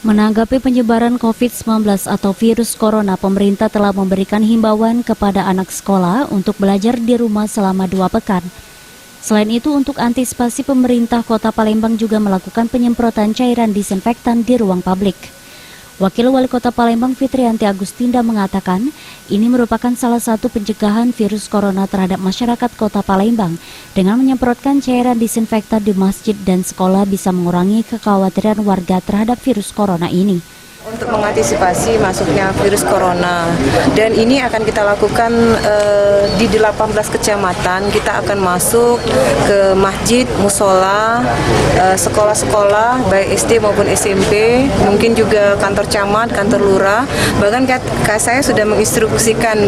Menanggapi penyebaran COVID-19 atau virus corona, pemerintah telah memberikan himbauan kepada anak sekolah untuk belajar di rumah selama 2 pekan. Selain itu, untuk antisipasi, pemerintah Kota Palembang juga melakukan penyemprotan cairan disinfektan di ruang publik. Wakil Wali Kota Palembang Fitrianti Agustinda mengatakan, ini merupakan salah satu pencegahan virus corona terhadap masyarakat Kota Palembang. Dengan menyemprotkan cairan disinfektan di masjid dan sekolah bisa mengurangi kekhawatiran warga terhadap virus corona ini. Untuk mengantisipasi masuknya virus corona, dan ini akan kita lakukan di 18 kecamatan. Kita akan masuk ke masjid, musola, sekolah-sekolah baik SD maupun SMP, mungkin juga kantor camat, kantor lurah. Bahkan saya sudah menginstruksikan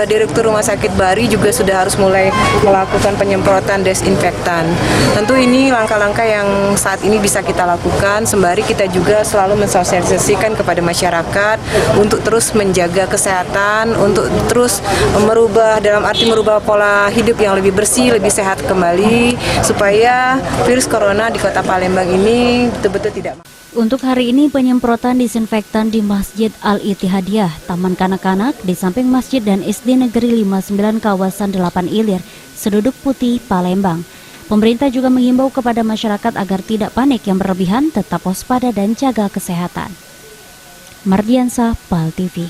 Direktur Rumah Sakit Bari juga sudah harus mulai melakukan penyemprotan desinfektan. Tentu ini langkah-langkah yang saat ini bisa kita lakukan, sembari kita juga selalu mensosialisasikan kepada masyarakat untuk terus menjaga kesehatan, untuk terus merubah, dalam arti merubah pola hidup yang lebih bersih, lebih sehat kembali, supaya virus corona di Kota Palembang ini betul-betul tidak. Untuk hari ini, penyemprotan disinfektan di Masjid Al-Ittihadiyah, Taman Kanak-Kanak, di samping Masjid dan SD Negeri 59 Kawasan 8 Ilir, Seduduk Putih, Palembang. Pemerintah juga menghimbau kepada masyarakat agar tidak panik yang berlebihan, tetap waspada dan jaga kesehatan. Mardiansah, PAL TV.